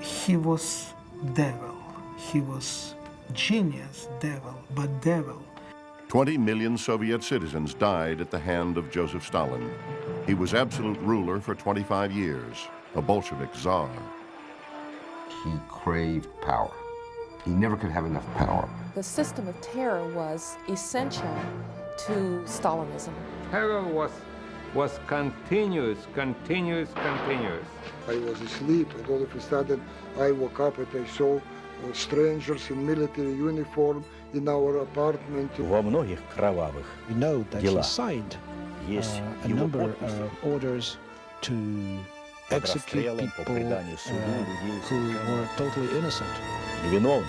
He was devil. He was genius devil, but devil. 20 million Soviet citizens died at the hand of Joseph Stalin. He was absolute ruler for 25 years, a Bolshevik czar. He craved power. He never could have enough power. The system of terror was essential to Stalinism. Terror was continuous. I was asleep, and all of a sudden I woke up and I saw strangers in military uniform in our apartment. Во многих кровавых We know that делах he signed есть a его number подписи. of orders to Под execute расстрелом, по people преданию суду, людей who were totally innocent. невиновных.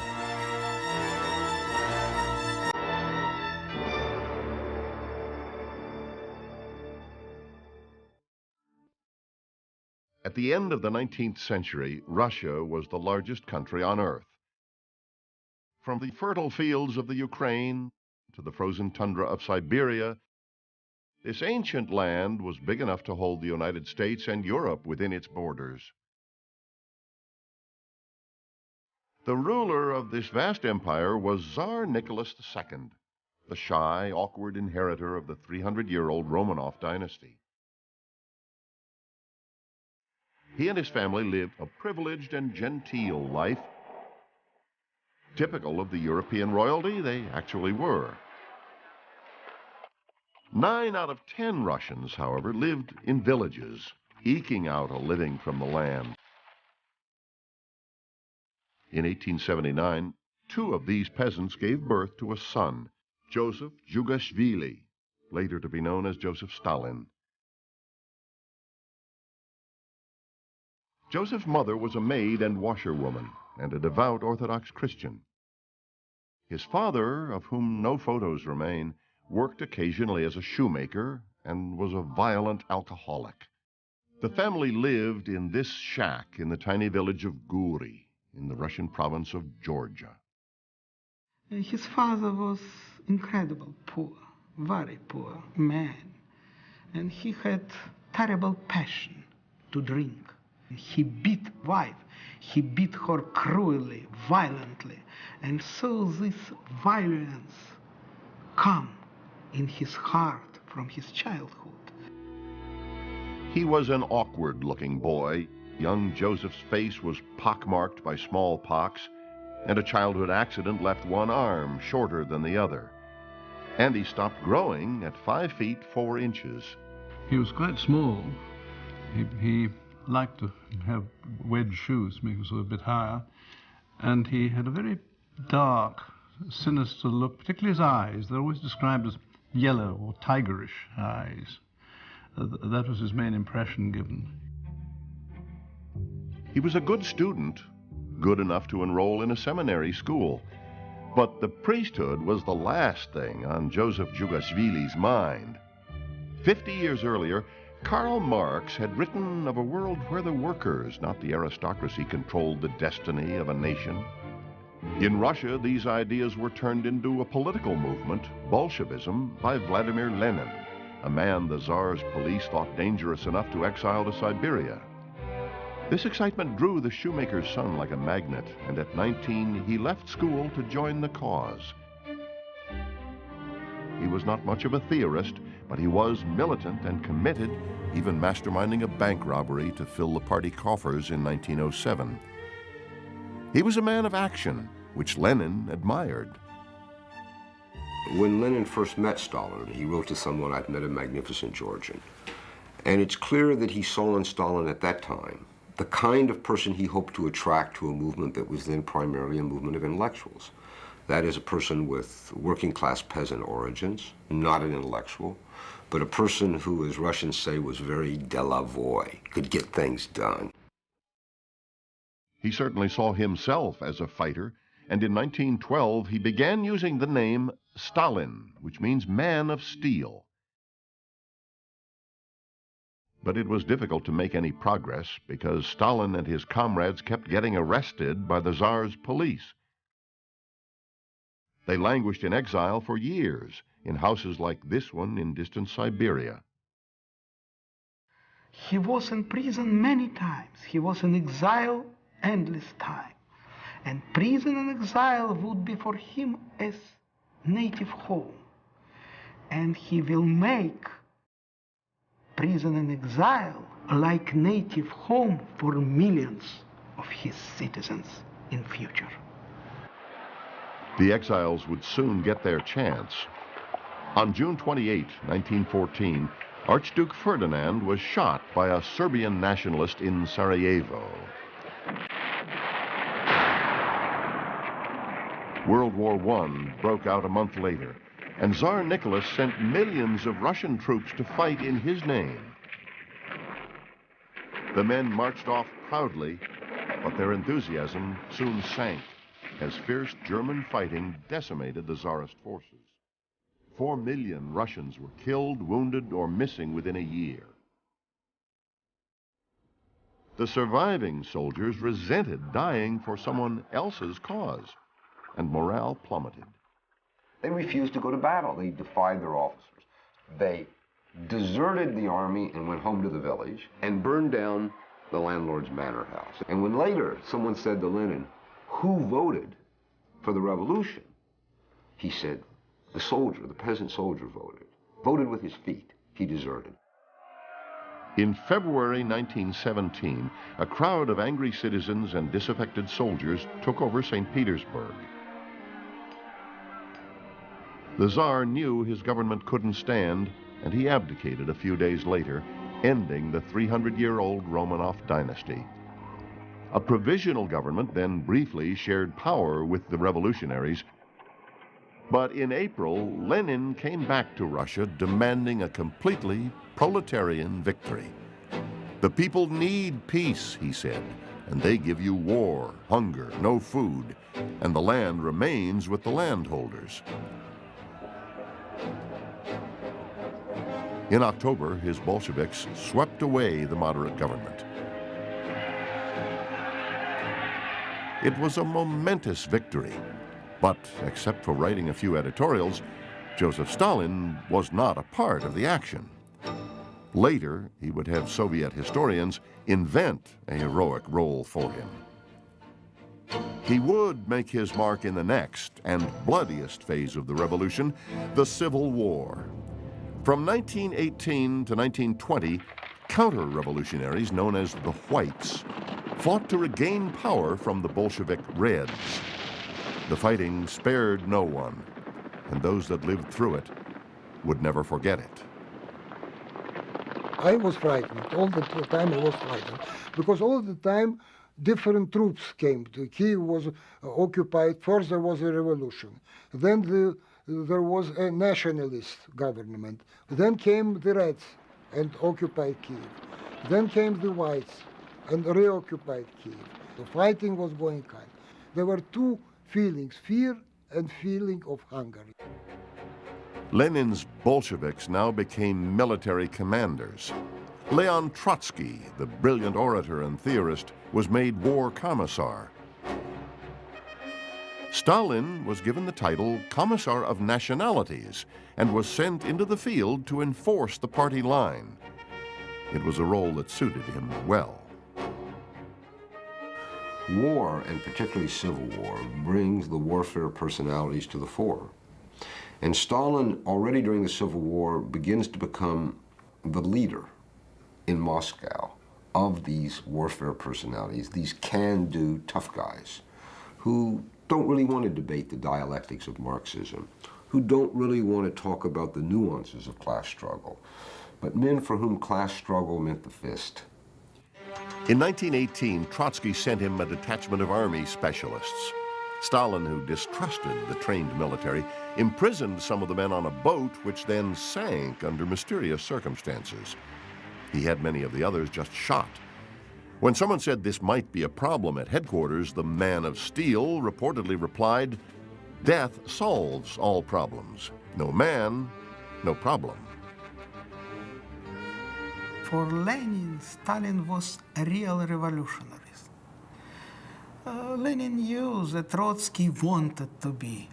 At the end of the 19th century, Russia was the largest country on Earth. From the fertile fields of the Ukraine to the frozen tundra of Siberia, this ancient land was big enough to hold the United States and Europe within its borders. The ruler of this vast empire was Tsar Nicholas II, the shy, awkward inheritor of the 300-year-old Romanov dynasty. He and his family lived a privileged and genteel life. Typical of the European royalty, they actually were. 9 out of 10 Russians, however, lived in villages, eking out a living from the land. In 1879, 2 of these peasants gave birth to a son, Joseph Jugashvili, later to be known as Joseph Stalin. Joseph's mother was a maid and washerwoman and a devout Orthodox Christian. His father, of whom no photos remain, worked occasionally as a shoemaker and was a violent alcoholic. The family lived in this shack in the tiny village of Guri in the Russian province of Georgia. His father was incredible poor, very poor man, and he had terrible passion to drink. He beat wife, he beat her cruelly, violently, and so this violence come in his heart from his childhood. He was an awkward-looking boy. Young Joseph's face was pockmarked by smallpox, and a childhood accident left one arm shorter than the other. And he stopped growing at 5 feet 4 inches. He was quite small. He liked to have wedge shoes, make him a bit higher, and he had a very dark, sinister look, particularly his eyes. They're always described as yellow or tigerish eyes. That was his main impression given. He was a good student, good enough to enroll in a seminary school. But the priesthood was the last thing on Joseph Jugashvili's mind. 50 years earlier, Karl Marx had written of a world where the workers, not the aristocracy, controlled the destiny of a nation. In Russia, these ideas were turned into a political movement, Bolshevism, by Vladimir Lenin, a man the Tsar's police thought dangerous enough to exile to Siberia. This excitement drew the shoemaker's son like a magnet, and at 19 he left school to join the cause. He was not much of a theorist, but he was militant and committed, even masterminding a bank robbery to fill the party coffers in 1907. He was a man of action, which Lenin admired. When Lenin first met Stalin, he wrote to someone, "I've met a magnificent Georgian." And it's clear that he saw in Stalin at that time the kind of person he hoped to attract to a movement that was then primarily a movement of intellectuals. That is, a person with working-class peasant origins, not an intellectual, but a person who, as Russians say, was very delavoy, could get things done. He certainly saw himself as a fighter, and in 1912 he began using the name Stalin, which means man of steel. But it was difficult to make any progress because Stalin and his comrades kept getting arrested by the Tsar's police. They languished in exile for years in houses like this one in distant Siberia. He was in prison many times. He was in exile endless time. And prison and exile would be for him as native home. And he will make prison and exile like native home for millions of his citizens in future. The exiles would soon get their chance. On June 28, 1914, Archduke Ferdinand was shot by a Serbian nationalist in Sarajevo. World War I broke out a month later, and Tsar Nicholas sent millions of Russian troops to fight in his name. The men marched off proudly, but their enthusiasm soon sank as fierce German fighting decimated the Tsarist forces. 4 million Russians were killed, wounded, or missing within a year. The surviving soldiers resented dying for someone else's cause, and morale plummeted. They refused to go to battle. They defied their officers. They deserted the army and went home to the village and burned down the landlord's manor house. And when later someone said to Lenin, "Who voted for the revolution?" he said, "The soldier, the peasant soldier voted with his feet. He deserted." In February 1917, a crowd of angry citizens and disaffected soldiers took over St. Petersburg. The Tsar knew his government couldn't stand, and he abdicated a few days later, ending the 300-year-old Romanov dynasty. A provisional government then briefly shared power with the revolutionaries. But in April, Lenin came back to Russia demanding a completely proletarian victory. "The people need peace," he said, "and they give you war, hunger, no food, and the land remains with the landholders." In October, his Bolsheviks swept away the moderate government. It was a momentous victory, but except for writing a few editorials, Joseph Stalin was not a part of the action. Later, he would have Soviet historians invent a heroic role for him. He would make his mark in the next and bloodiest phase of the revolution, the Civil War. From 1918 to 1920, counter-revolutionaries known as the Whites fought to regain power from the Bolshevik Reds. The fighting spared no one, and those that lived through it would never forget it. I was frightened. All the time I was frightened. Because all the time different troops came. Kiev was occupied. First there was a revolution. Then there was a nationalist government. Then came the Reds and occupied Kiev. Then came the Whites and reoccupied Kiev. The fighting was going on. There were two feelings, fear and feeling of hunger. Lenin's Bolsheviks now became military commanders. Leon Trotsky, the brilliant orator and theorist, was made war commissar. Stalin was given the title Commissar of Nationalities and was sent into the field to enforce the party line. It was a role that suited him well. War, and particularly civil war, brings the warfare personalities to the fore. And Stalin, already during the Civil War, begins to become the leader in Moscow of these warfare personalities, these can-do tough guys who don't really want to debate the dialectics of Marxism, who don't really want to talk about the nuances of class struggle, but men for whom class struggle meant the fist. In 1918, Trotsky sent him a detachment of army specialists. Stalin, who distrusted the trained military, imprisoned some of the men on a boat which then sank under mysterious circumstances. He had many of the others just shot. When someone said this might be a problem at headquarters, the man of steel reportedly replied, "Death solves all problems. No man, no problem." For Lenin, Stalin was a real revolutionary. Lenin knew that Trotsky wanted to be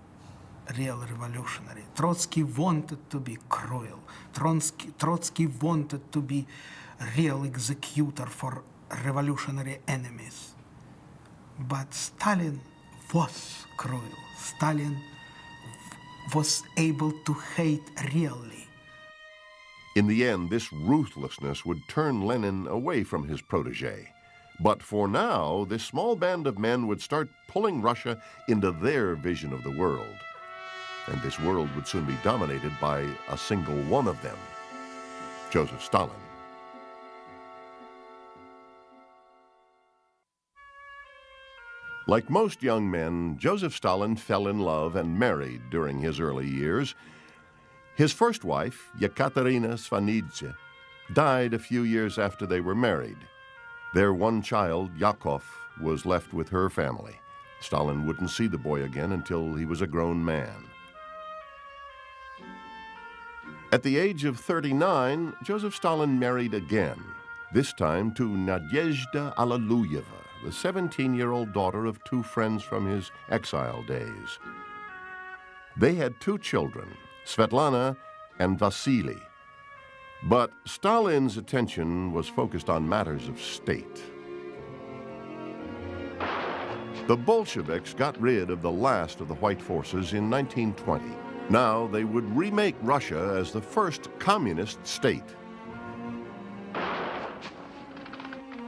a real revolutionary. Trotsky wanted to be cruel. Trotsky wanted to be a real executor for revolutionary enemies. But Stalin was cruel. Stalin was able to hate really. In the end, this ruthlessness would turn Lenin away from his protege. But for now, this small band of men would start pulling Russia into their vision of the world. And this world would soon be dominated by a single one of them, Joseph Stalin. Like most young men, Joseph Stalin fell in love and married during his early years. His first wife, Yekaterina Svanidze, died a few years after they were married. Their one child, Yakov, was left with her family. Stalin wouldn't see the boy again until he was a grown man. At the age of 39, Joseph Stalin married again, this time to Nadezhda Alliluyeva, the 17-year-old daughter of two friends from his exile days. They had two children, Svetlana and Vasily. But Stalin's attention was focused on matters of state. The Bolsheviks got rid of the last of the white forces in 1920. Now they would remake Russia as the first communist state.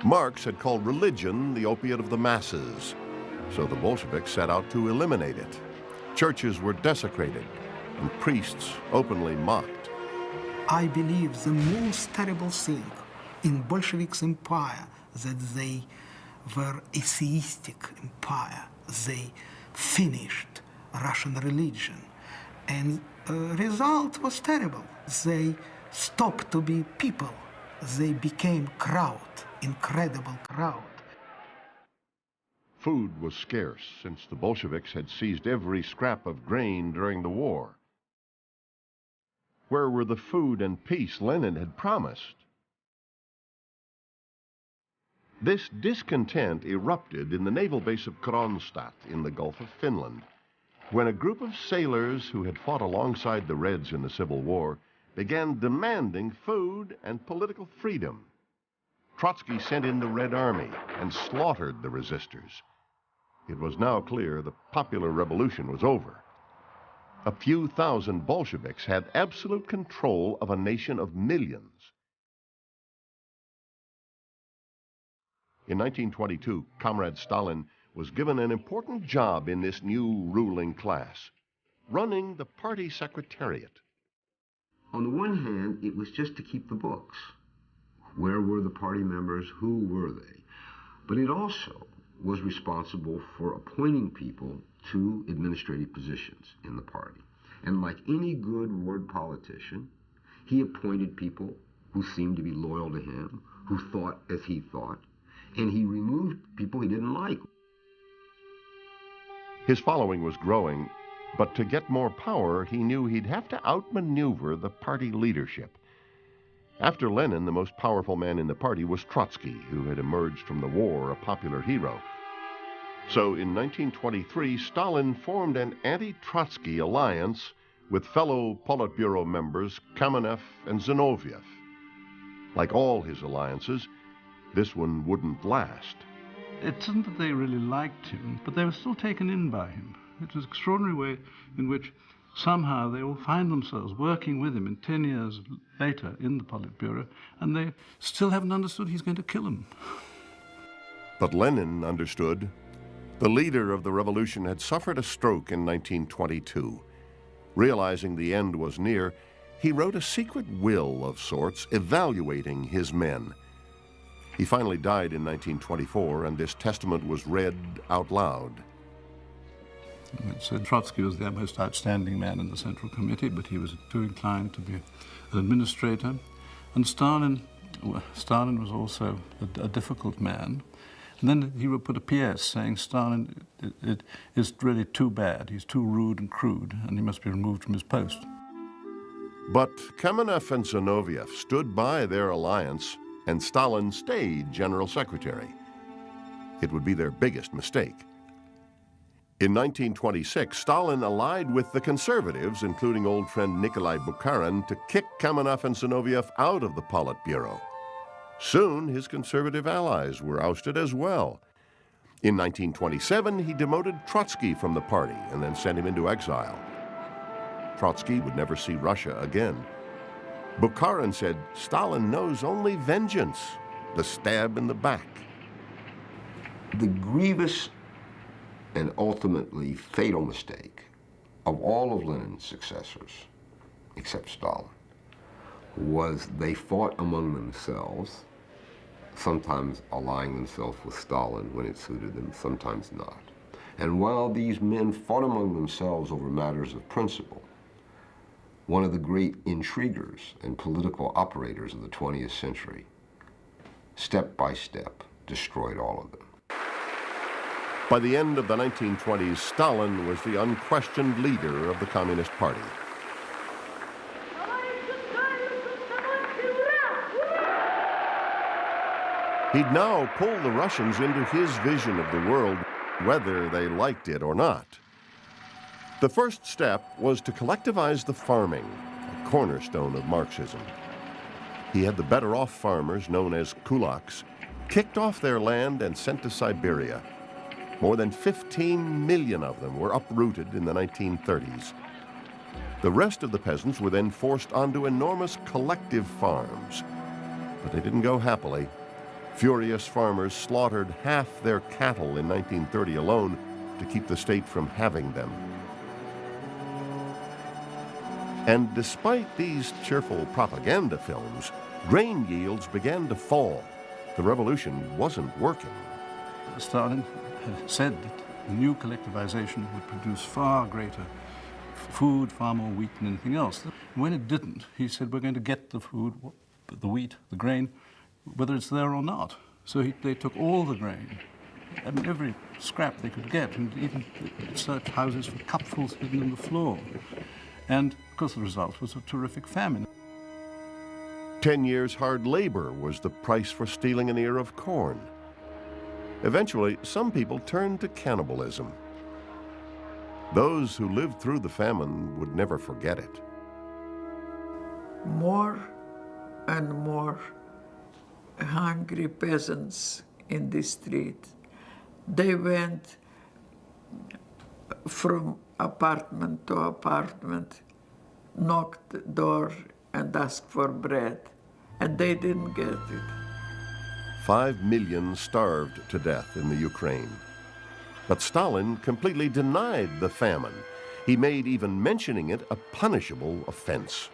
Marx had called religion the opiate of the masses, so the Bolsheviks set out to eliminate it. Churches were desecrated, and priests openly mocked. I believe the most terrible thing in Bolsheviks' empire that they were atheistic empire. They finished Russian religion. And the result was terrible. They stopped to be people. They became crowd, incredible crowd. Food was scarce since the Bolsheviks had seized every scrap of grain during the war. Where were the food and peace Lenin had promised? This discontent erupted in the naval base of Kronstadt in the Gulf of Finland, when a group of sailors who had fought alongside the Reds in the Civil War began demanding food and political freedom. Trotsky sent in the Red Army and slaughtered the resistors. It was now clear the popular revolution was over. A few thousand Bolsheviks had absolute control of a nation of millions. In 1922, Comrade Stalin was given an important job in this new ruling class, running the party secretariat. On the one hand, it was just to keep the books. Where were the party members? Who were they? But it also was responsible for appointing people to administrative positions in the party. And like any good ward politician, he appointed people who seemed to be loyal to him, who thought as he thought, and he removed people he didn't like. His following was growing, but to get more power, he knew he'd have to outmaneuver the party leadership. After Lenin, the most powerful man in the party was Trotsky, who had emerged from the war a popular hero. So in 1923, Stalin formed an anti-Trotsky alliance with fellow Politburo members Kamenev and Zinoviev. Like all his alliances, this one wouldn't last. It isn't that they really liked him, but they were still taken in by him. It was an extraordinary way in which somehow they all find themselves working with him in 10 years later in the Politburo, and they still haven't understood he's going to kill them. But Lenin understood. The leader of the revolution had suffered a stroke in 1922. Realizing the end was near, he wrote a secret will of sorts evaluating his men. He finally died in 1924, and this testament was read out loud. It said Trotsky was the most outstanding man in the Central Committee, but he was too inclined to be an administrator. And Stalin was also a difficult man. And then he would put a PS saying Stalin is really too bad. He's too rude and crude, and he must be removed from his post. But Kamenev and Zinoviev stood by their alliance, and Stalin stayed general secretary. It would be their biggest mistake. In 1926, Stalin allied with the conservatives, including old friend Nikolai Bukharin, to kick Kamenev and Zinoviev out of the Politburo. Soon, his conservative allies were ousted as well. In 1927, he demoted Trotsky from the party and then sent him into exile. Trotsky would never see Russia again. Bukharin said Stalin knows only vengeance, the stab in the back. The grievous and ultimately fatal mistake of all of Lenin's successors, except Stalin, was they fought among themselves, sometimes allying themselves with Stalin when it suited them, sometimes not. And while these men fought among themselves over matters of principle, one of the great intriguers and political operators of the 20th century, step by step, destroyed all of them. By the end of the 1920s, Stalin was the unquestioned leader of the Communist Party. He'd now pull the Russians into his vision of the world, whether they liked it or not. The first step was to collectivize the farming, a cornerstone of Marxism. He had the better-off farmers, known as kulaks, kicked off their land and sent to Siberia. More than 15 million of them were uprooted in the 1930s. The rest of the peasants were then forced onto enormous collective farms. But they didn't go happily. Furious farmers slaughtered half their cattle in 1930 alone to keep the state from having them. And despite these cheerful propaganda films, grain yields began to fall. The revolution wasn't working. Stalin had said that the new collectivization would produce far greater food, far more wheat than anything else. When it didn't, he said, we're going to get the food, the wheat, the grain, whether it's there or not. So they took all the grain, I mean, every scrap they could get, and even searched houses for cupfuls hidden in the floor. And, of course, the result was a terrific famine. 10 years hard labor was the price for stealing an ear of corn. Eventually, some people turned to cannibalism. Those who lived through the famine would never forget it. More and more hungry peasants in the street. They went from apartment to apartment, knocked the door and asked for bread, and they didn't get it. 5 million starved to death in the Ukraine. But Stalin completely denied the famine. He made even mentioning it a punishable offense.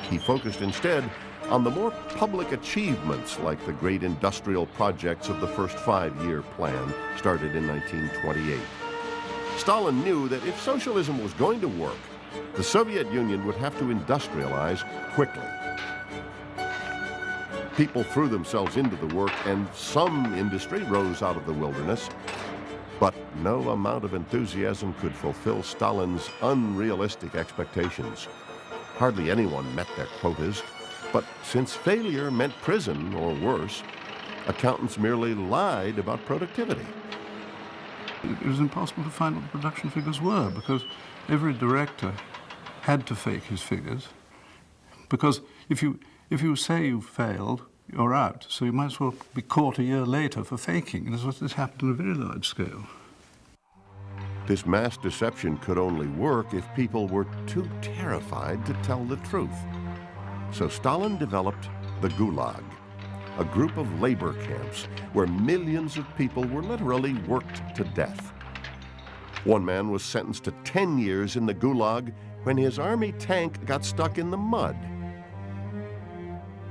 He focused instead on the more public achievements like the great industrial projects of the first 5-year plan started in 1928. Stalin knew that if socialism was going to work, the Soviet Union would have to industrialize quickly. People threw themselves into the work, and some industry rose out of the wilderness. But no amount of enthusiasm could fulfill Stalin's unrealistic expectations. Hardly anyone met their quotas, but since failure meant prison or worse, accountants merely lied about productivity. It was impossible to find what the production figures were because every director had to fake his figures, because if you say you failed, you're out. So you might as well be caught a year later for faking. And this happened on a very large scale. This mass deception could only work if people were too terrified to tell the truth. So Stalin developed the Gulag, a group of labor camps where millions of people were literally worked to death. One man was sentenced to 10 years in the Gulag when his army tank got stuck in the mud.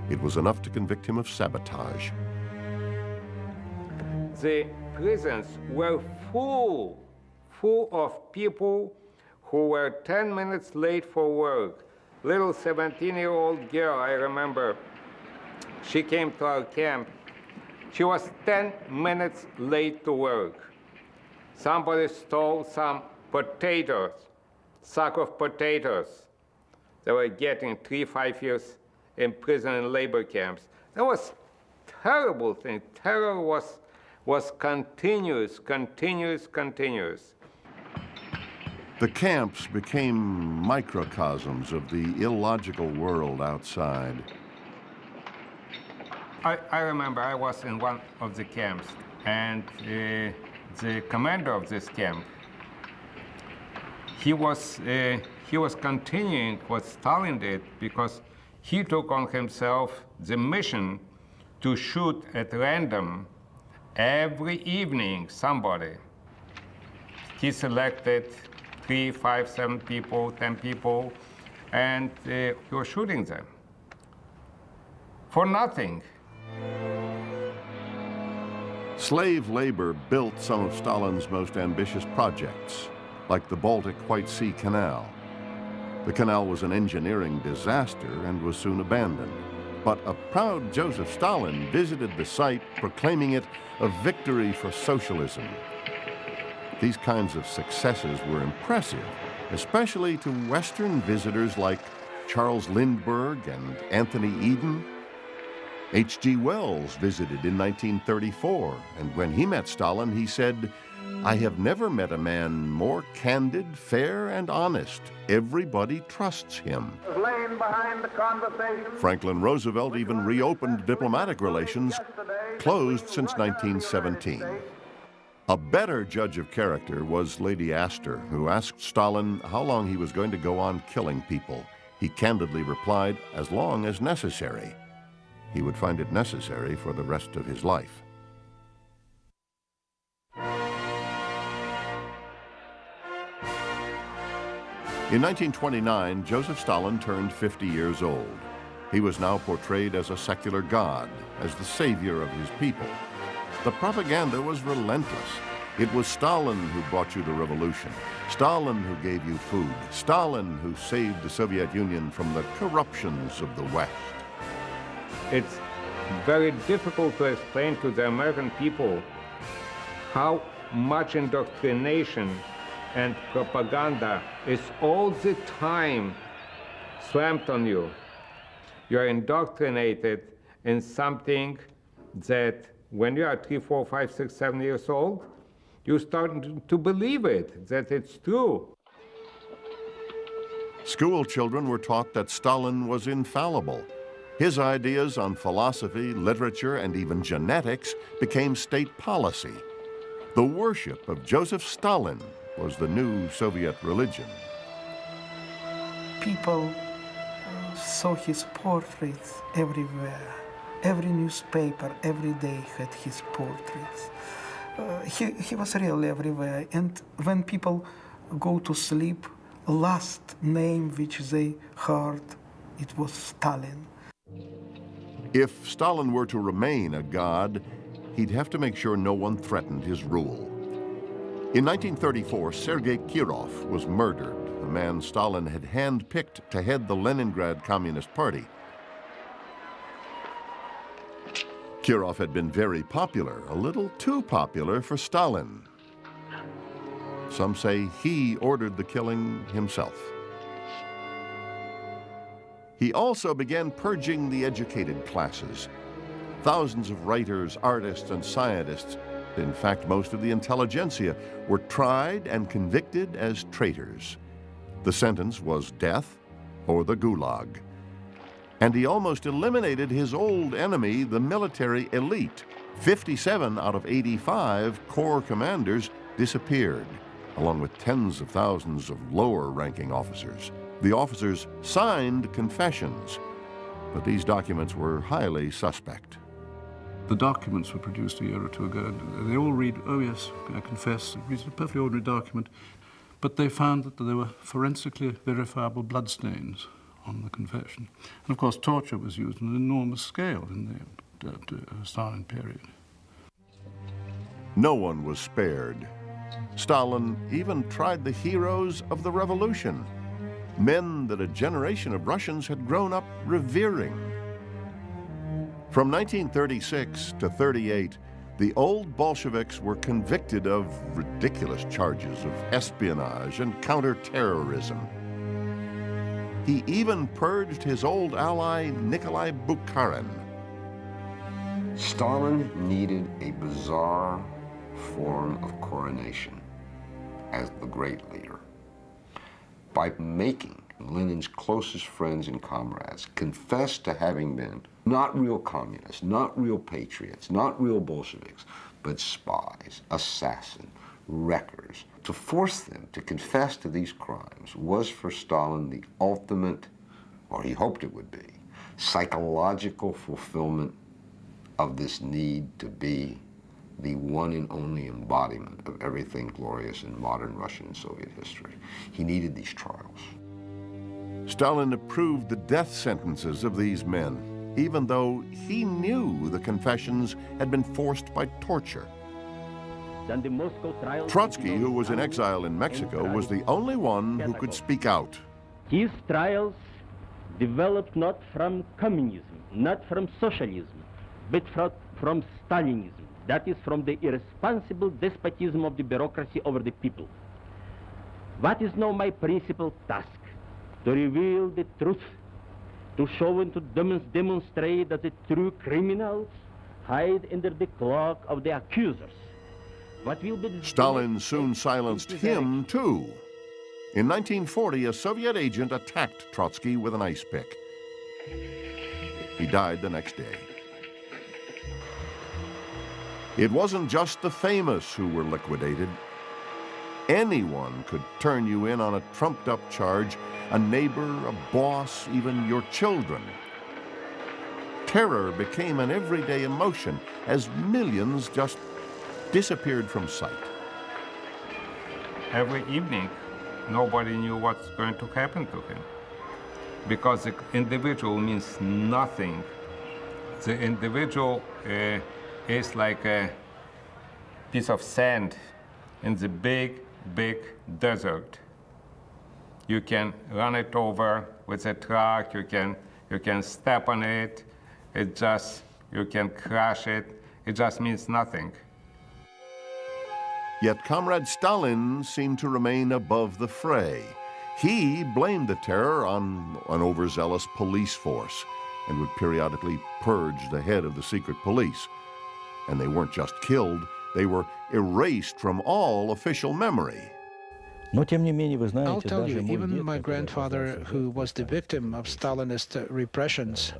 It was enough to convict him of sabotage. The prisons were full of people who were 10 minutes late for work. Little 17-year-old girl, I remember, she came to our camp. She was 10 minutes late to work. Somebody stole some potatoes, sack of potatoes. They were getting 3-5 years in prison and labor camps. That was terrible thing. Terror was continuous. The camps became microcosms of the illogical world outside. I remember I was in one of the camps, and the commander of this camp, he was continuing what Stalin did, because he took on himself the mission to shoot at random every evening somebody. He selected 3, 5, 7 people, 10 people, and he was shooting them for nothing. Slave labor built some of Stalin's most ambitious projects, like the Baltic White Sea Canal. The canal was an engineering disaster and was soon abandoned. But a proud Joseph Stalin visited the site, proclaiming it a victory for socialism. These kinds of successes were impressive, especially to Western visitors like Charles Lindbergh and Anthony Eden. H.G. Wells visited in 1934, and when he met Stalin, he said, "I have never met a man more candid, fair, and honest. Everybody trusts him." Franklin Roosevelt even reopened diplomatic relations, closed since 1917. A better judge of character was Lady Astor, who asked Stalin how long he was going to go on killing people. He candidly replied, "As long as necessary." He would find it necessary for the rest of his life. In 1929, Joseph Stalin turned 50 years old. He was now portrayed as a secular god, as the savior of his people. The propaganda was relentless. It was Stalin who brought you the revolution, Stalin who gave you food, Stalin who saved the Soviet Union from the corruptions of the West. It's very difficult to explain to the American people how much indoctrination and propaganda is all the time slammed on you. You're indoctrinated in something that when you are 3, 4, 5, 6, 7 years old, you start to believe it, that it's true. School children were taught that Stalin was infallible. His ideas on philosophy, literature, and even genetics became state policy. The worship of Joseph Stalin was the new Soviet religion. People saw his portraits everywhere. Every newspaper, every day had his portraits. He was really everywhere. And when people go to sleep, last name which they heard, it was Stalin. If Stalin were to remain a god, he'd have to make sure no one threatened his rule. In 1934, Sergei Kirov was murdered, the man Stalin had handpicked to head the Leningrad Communist Party. Kirov had been very popular, a little too popular for Stalin. Some say he ordered the killing himself. He also began purging the educated classes. Thousands of writers, artists, and scientists, in fact, most of the intelligentsia, were tried and convicted as traitors. The sentence was death or the Gulag. And he almost eliminated his old enemy, the military elite. 57 out of 85 corps commanders disappeared, along with tens of thousands of lower-ranking officers. The officers signed confessions, but these documents were highly suspect. The documents were produced a year or two ago, and they all read, "Oh yes, I confess." It's a perfectly ordinary document, but they found that there were forensically verifiable bloodstains on the confession. And of course, torture was used on an enormous scale in the Stalin period. No one was spared. Stalin even tried the heroes of the revolution, men that a generation of Russians had grown up revering. From 1936 to 38, the old Bolsheviks were convicted of ridiculous charges of espionage and counterterrorism. He even purged his old ally, Nikolai Bukharin. Stalin needed a bizarre form of coronation as the great leader by making Lenin's closest friends and comrades confess to having been Not real communists, not real patriots, not real Bolsheviks, but spies, assassins, wreckers. To force them to confess to these crimes was for Stalin the ultimate, or he hoped it would be, psychological fulfillment of this need to be the one and only embodiment of everything glorious in modern Russian and Soviet history. He needed these trials. Stalin approved the death sentences of these men, even though he knew the confessions had been forced by torture. Trotsky, who was in exile in Mexico, was the only one who could speak out. These trials developed not from communism, not from socialism, but from Stalinism. That is from the irresponsible despotism of the bureaucracy over the people. What is now my principal task? To reveal the truth, to show and to demonstrate that the true criminals hide under the cloak of the accusers. What will be Stalin soon silenced him, too. In 1940, a Soviet agent attacked Trotsky with an ice pick. He died the next day. It wasn't just the famous who were liquidated. Anyone could turn you in on a trumped-up charge, a neighbor, a boss, even your children. Terror became an everyday emotion as millions just disappeared from sight. Every evening, nobody knew what's going to happen to him, because the individual means nothing. The individual is like a piece of sand in the big, big desert. You can run it over with a truck, you can step on it, you can crush it, it just means nothing. Yet Comrade Stalin seemed to remain above the fray. He blamed the terror on an overzealous police force and would periodically purge the head of the secret police. And they weren't just killed, they were erased from all official memory. I'll tell you, even my grandfather, who was the victim of Stalinist repressions,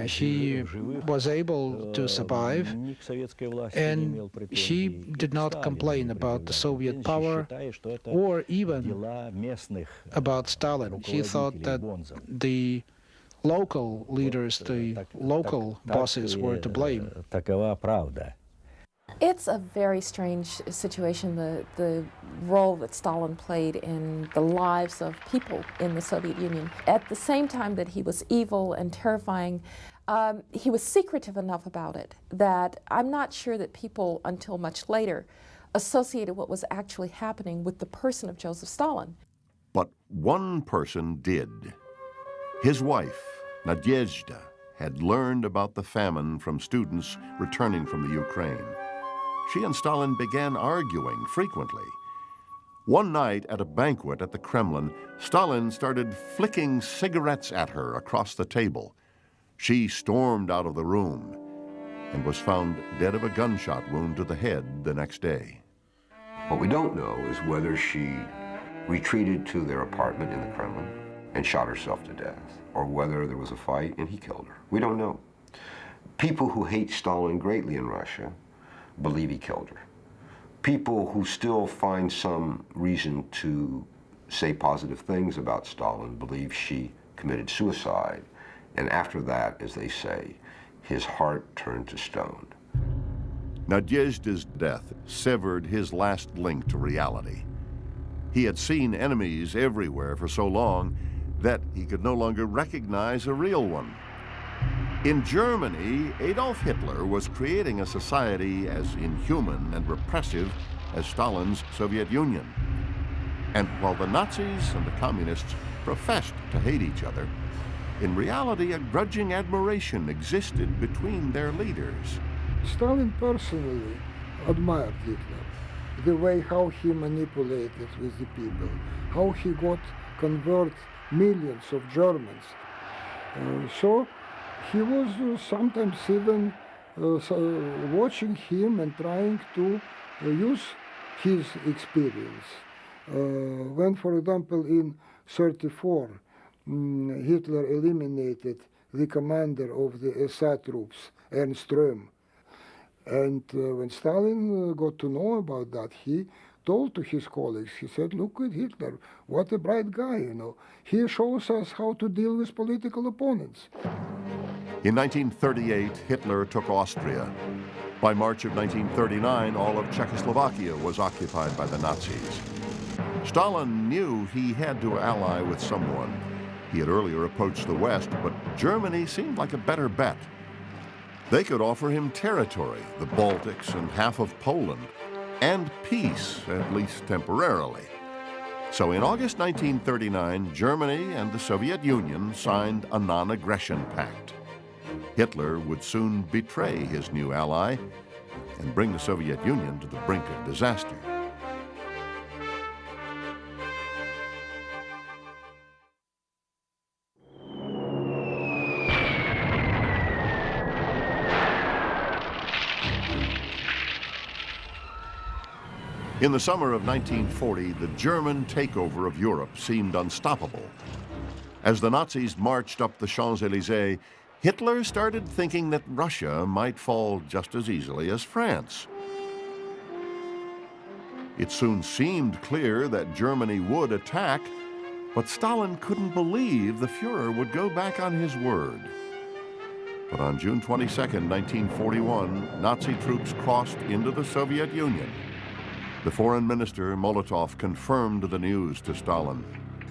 he was able to survive, and he did not complain about the Soviet power or even about Stalin. He thought that the local leaders, the local bosses were to blame. It's a very strange situation, the role that Stalin played in the lives of people in the Soviet Union. At the same time that he was evil and terrifying, he was secretive enough about it that I'm not sure that people, until much later, associated what was actually happening with the person of Joseph Stalin. But one person did. His wife, Nadezhda, had learned about the famine from students returning from the Ukraine. She and Stalin began arguing frequently. One night at a banquet at the Kremlin, Stalin started flicking cigarettes at her across the table. She stormed out of the room and was found dead of a gunshot wound to the head the next day. What we don't know is whether she retreated to their apartment in the Kremlin and shot herself to death, or whether there was a fight and he killed her. We don't know. People who hate Stalin greatly in Russia believe he killed her. People who still find some reason to say positive things about Stalin believe she committed suicide, and after that, as they say, his heart turned to stone. Nadezhda's death severed his last link to reality. He had seen enemies everywhere for so long that he could no longer recognize a real one. In Germany, Adolf Hitler was creating a society as inhuman and repressive as Stalin's Soviet Union. And while the Nazis and the communists professed to hate each other, in reality, a grudging admiration existed between their leaders. Stalin personally admired Hitler, the way how he manipulated with the people, how he got convert millions of Germans. So he was sometimes even watching him and trying to use his experience. When, for example, in 1934, Hitler eliminated the commander of the SA troops, Ernst Röhm. And when Stalin got to know about that, he told to his colleagues, he said, look at Hitler, what a bright guy, you know. He shows us how to deal with political opponents. In 1938, Hitler took Austria. By March of 1939, all of Czechoslovakia was occupied by the Nazis. Stalin knew he had to ally with someone. He had earlier approached the West, but Germany seemed like a better bet. They could offer him territory, the Baltics and half of Poland, and peace, at least temporarily. So in August 1939, Germany and the Soviet Union signed a non-aggression pact. Hitler would soon betray his new ally and bring the Soviet Union to the brink of disaster. In the summer of 1940, the German takeover of Europe seemed unstoppable. As the Nazis marched up the Champs-Élysées, Hitler started thinking that Russia might fall just as easily as France. It soon seemed clear that Germany would attack, but Stalin couldn't believe the Fuhrer would go back on his word. But on June 22, 1941, Nazi troops crossed into the Soviet Union. The foreign minister, Molotov, confirmed the news to Stalin.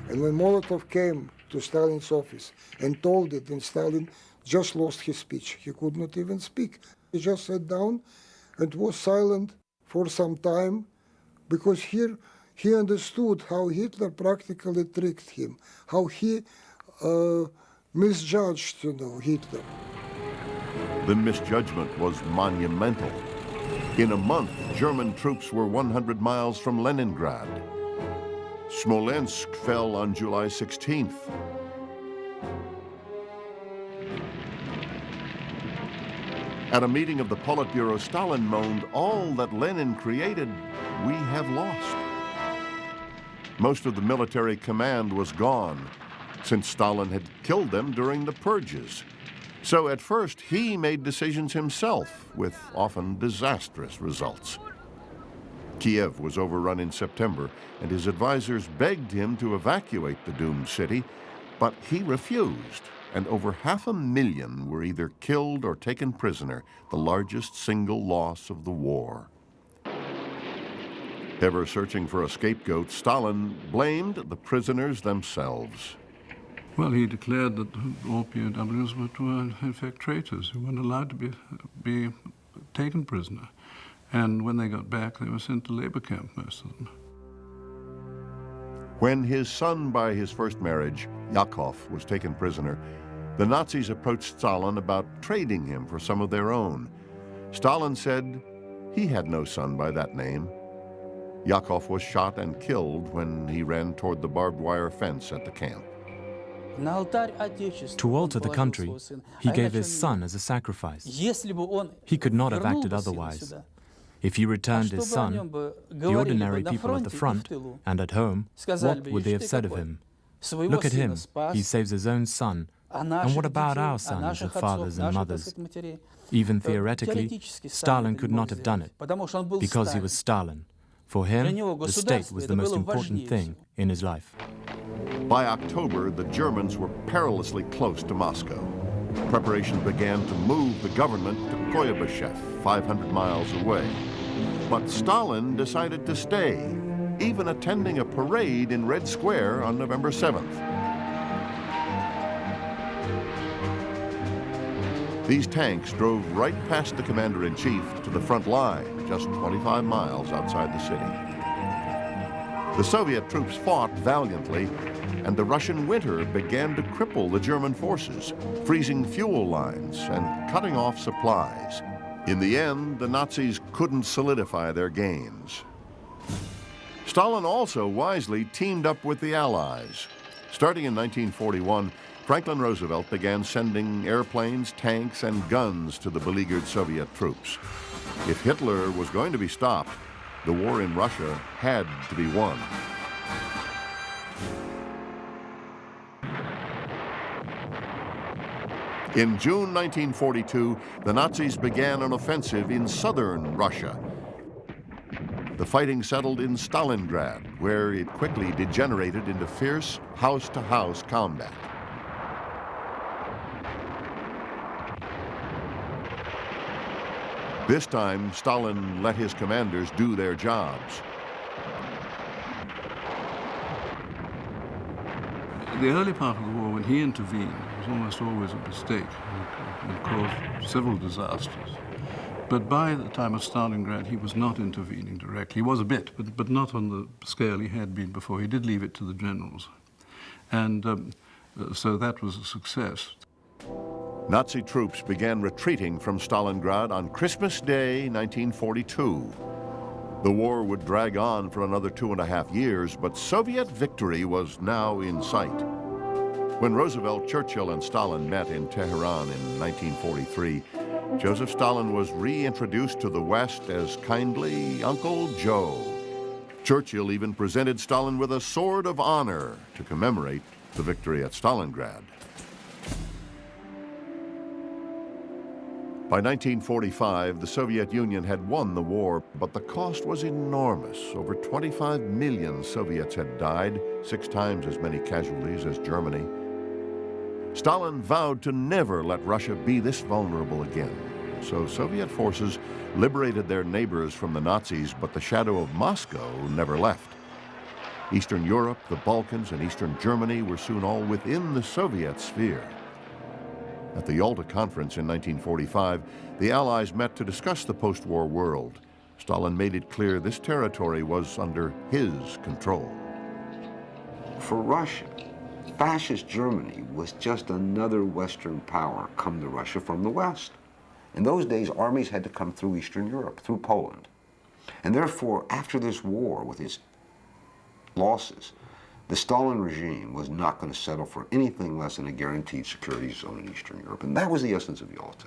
And when Molotov came to Stalin's office and told it, and Stalin just lost his speech. He could not even speak. He just sat down and was silent for some time, because here he understood how Hitler practically tricked him, how he misjudged, Hitler. The misjudgment was monumental. In a month, German troops were 100 miles from Leningrad. Smolensk fell on July 16th. At a meeting of the Politburo, Stalin moaned, "All that Lenin created, we have lost." Most of the military command was gone, since Stalin had killed them during the purges. So at first, he made decisions himself, with often disastrous results. Kiev was overrun in September, and his advisors begged him to evacuate the doomed city, but he refused, and over 500,000 were either killed or taken prisoner, the largest single loss of the war. Ever searching for a scapegoat, Stalin blamed the prisoners themselves. Well, he declared that all POWs were in fact traitors who weren't allowed to be taken prisoner. And when they got back, they were sent to labor camp, most of them. When his son by his first marriage, Yakov, was taken prisoner, the Nazis approached Stalin about trading him for some of their own. Stalin said he had no son by that name. Yakov was shot and killed when he ran toward the barbed wire fence at the camp. To alter the country, he gave his son as a sacrifice. He could not have acted otherwise. If he returned his son, the ordinary people at the front and at home, what would they have said of him? Look at him, he saves his own son. And what about our sons and fathers and mothers? Even theoretically, Stalin could not have done it, because he was Stalin. For him, the state was the most important thing in his life. By October, the Germans were perilously close to Moscow. Preparations began to move the government to Koyabyshev, 500 miles away. But Stalin decided to stay, even attending a parade in Red Square on November 7th. These tanks drove right past the commander-in-chief to the front line, just 25 miles outside the city. The Soviet troops fought valiantly, and the Russian winter began to cripple the German forces, freezing fuel lines and cutting off supplies. In the end, the Nazis couldn't solidify their gains. Stalin also wisely teamed up with the Allies. Starting in 1941, Franklin Roosevelt began sending airplanes, tanks, and guns to the beleaguered Soviet troops. If Hitler was going to be stopped, the war in Russia had to be won. In June 1942, the Nazis began an offensive in southern Russia. The fighting settled in Stalingrad, where it quickly degenerated into fierce house-to-house combat. This time, Stalin let his commanders do their jobs. The early part of the war, when he intervened, was almost always a mistake and caused several disasters. But by the time of Stalingrad, he was not intervening directly. He was a bit, but not on the scale he had been before. He did leave it to the generals. And so that was a success. Nazi troops began retreating from Stalingrad on Christmas Day, 1942. The war would drag on for another 2.5 years, but Soviet victory was now in sight. When Roosevelt, Churchill, and Stalin met in Tehran in 1943, Joseph Stalin was reintroduced to the West as kindly Uncle Joe. Churchill even presented Stalin with a Sword of Honor to commemorate the victory at Stalingrad. By 1945, the Soviet Union had won the war, but the cost was enormous. Over 25 million Soviets had died, 6 times as many casualties as Germany. Stalin vowed to never let Russia be this vulnerable again. So Soviet forces liberated their neighbors from the Nazis, but the shadow of Moscow never left. Eastern Europe, the Balkans, and Eastern Germany were soon all within the Soviet sphere. At the Yalta Conference in 1945, the Allies met to discuss the post-war world. Stalin made it clear this territory was under his control. For Russia, fascist Germany was just another Western power come to Russia from the West. In those days, armies had to come through Eastern Europe, through Poland. And therefore, after this war, with its losses, the Stalin regime was not going to settle for anything less than a guaranteed security zone in Eastern Europe. And that was the essence of Yalta.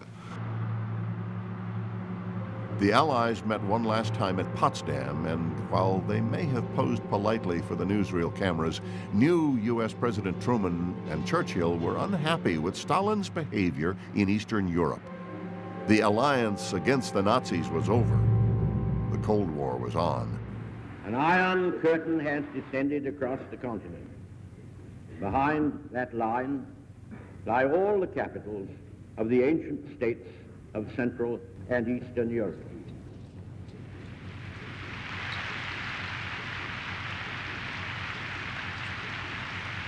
The Allies met one last time at Potsdam, and while they may have posed politely for the newsreel cameras, new U.S. President Truman and Churchill were unhappy with Stalin's behavior in Eastern Europe. The alliance against the Nazis was over. The Cold War was on. An iron curtain has descended across the continent. Behind that line lie all the capitals of the ancient states of Central and Eastern Europe.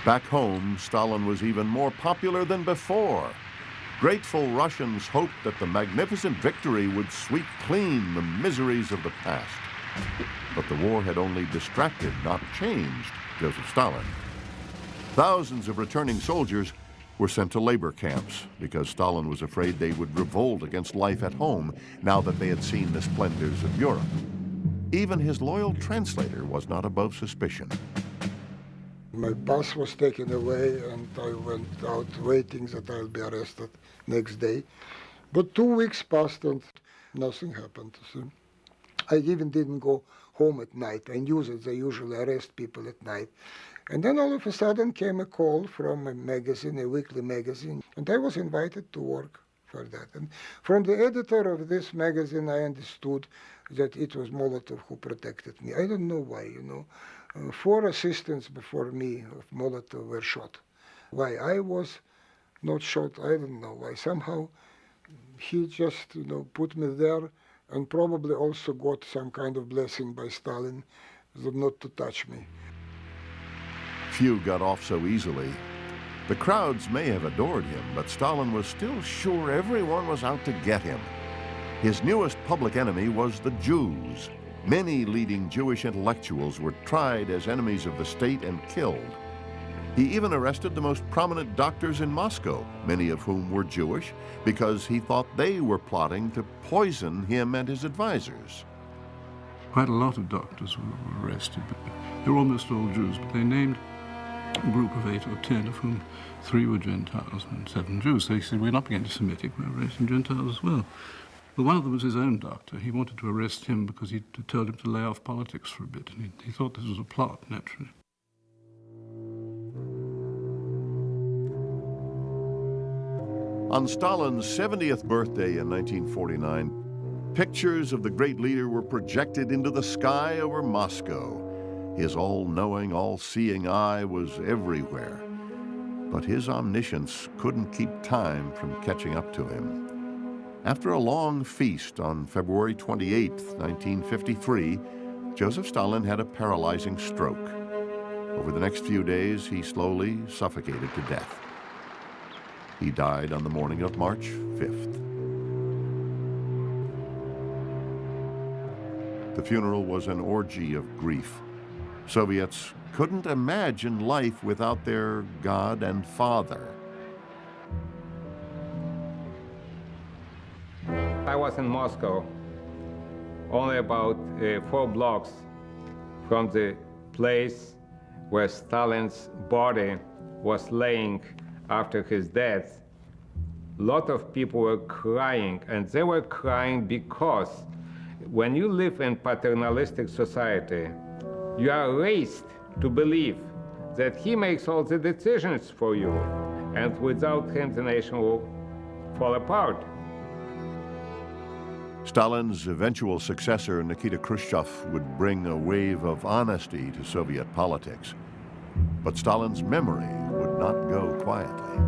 Back home, Stalin was even more popular than before. Grateful Russians hoped that the magnificent victory would sweep clean the miseries of the past. But the war had only distracted, not changed, Joseph Stalin. Thousands of returning soldiers were sent to labor camps because Stalin was afraid they would revolt against life at home now that they had seen the splendors of Europe. Even his loyal translator was not above suspicion. My pass was taken away and I went out waiting that I'll be arrested next day. But 2 weeks passed and nothing happened. So I even didn't go home at night. I knew that they usually arrest people at night. And then all of a sudden came a call from a magazine, a weekly magazine, and I was invited to work for that. And from the editor of this magazine, I understood that it was Molotov who protected me. I don't know why, you know. 4 assistants before me of Molotov were shot. Why I was not shot, I don't know why. Somehow he just, you know, put me there and probably also got some kind of blessing by Stalin not to touch me. Few got off so easily. The crowds may have adored him, but Stalin was still sure everyone was out to get him. His newest public enemy was the Jews. Many leading Jewish intellectuals were tried as enemies of the state and killed. He even arrested the most prominent doctors in Moscow, many of whom were Jewish, because he thought they were plotting to poison him and his advisors. Quite a lot of doctors were arrested, but they were almost all Jews, but they named a group of 8 or 10, of whom 3 were Gentiles and 7 Jews. So he said, we're not being anti-Semitic, we're arresting Gentiles as well. Well, one of them was his own doctor. He wanted to arrest him because he told him to lay off politics for a bit, and he thought this was a plot, naturally. On Stalin's 70th birthday in 1949, pictures of the great leader were projected into the sky over Moscow. His all-knowing, all-seeing eye was everywhere. But his omniscience couldn't keep time from catching up to him. After a long feast on February 28, 1953, Joseph Stalin had a paralyzing stroke. Over the next few days, he slowly suffocated to death. He died on the morning of March 5th. The funeral was an orgy of grief. Soviets couldn't imagine life without their God and Father. I was in Moscow, only about 4 blocks from the place where Stalin's body was laying after his death. A lot of people were crying, and they were crying because when you live in paternalistic society, you are raised to believe that he makes all the decisions for you, and without him the nation will fall apart. Stalin's eventual successor, Nikita Khrushchev, would bring a wave of honesty to Soviet politics. But Stalin's memory would not go quietly.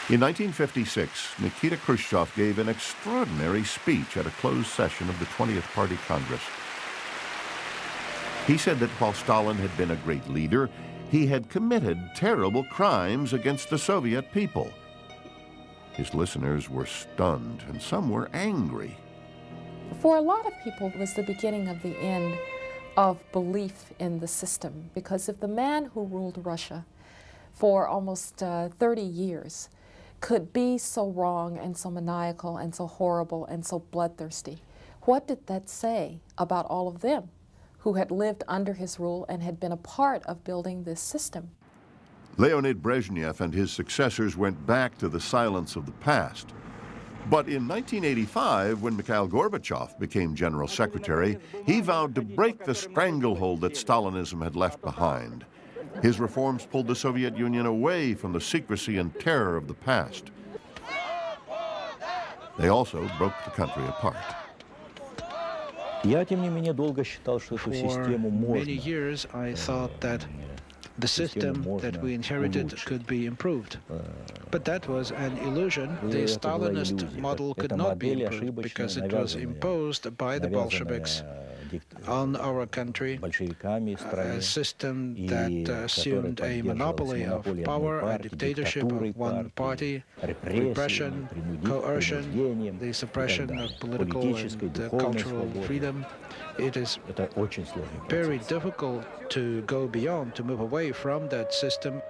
In 1956, Nikita Khrushchev gave an extraordinary speech at a closed session of the 20th Party Congress. He said that while Stalin had been a great leader, he had committed terrible crimes against the Soviet people. His listeners were stunned, and some were angry. For a lot of people, it was the beginning of the end of belief in the system, because if the man who ruled Russia for almost 30 years could be so wrong and so maniacal and so horrible and so bloodthirsty, what did that say about all of them who had lived under his rule and had been a part of building this system? Leonid Brezhnev and his successors went back to the silence of the past. But in 1985, when Mikhail Gorbachev became General Secretary, he vowed to break the stranglehold that Stalinism had left behind. His reforms pulled the Soviet Union away from the secrecy and terror of the past. They also broke the country apart. For many years, I thought that the system that we inherited could be improved. But that was an illusion. The Stalinist model could not be improved because it was imposed by the Bolsheviks on our country, a system that assumed a monopoly of power, a dictatorship of one party, repression, coercion, the suppression of political and cultural freedom. It is very difficult to go beyond, to move away from that system.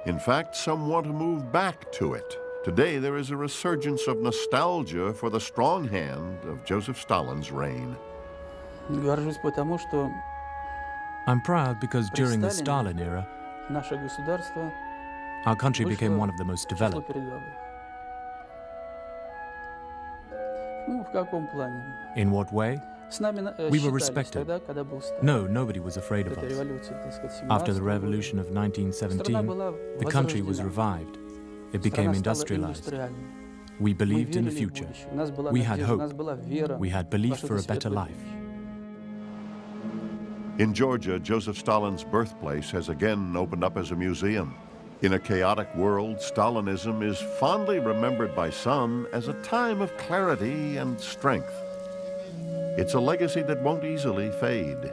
In fact, some want to move back to it. Today, there is a resurgence of nostalgia for the strong hand of Joseph Stalin's reign. I'm proud because during the Stalin era, our country became one of the most developed. In what way? We were respected. No, nobody was afraid of us. After the revolution of 1917, the country was revived. It became industrialized. We believed in the future. We had hope. We had belief for a better life. In Georgia, Joseph Stalin's birthplace has again opened up as a museum. In a chaotic world, Stalinism is fondly remembered by some as a time of clarity and strength. It's a legacy that won't easily fade.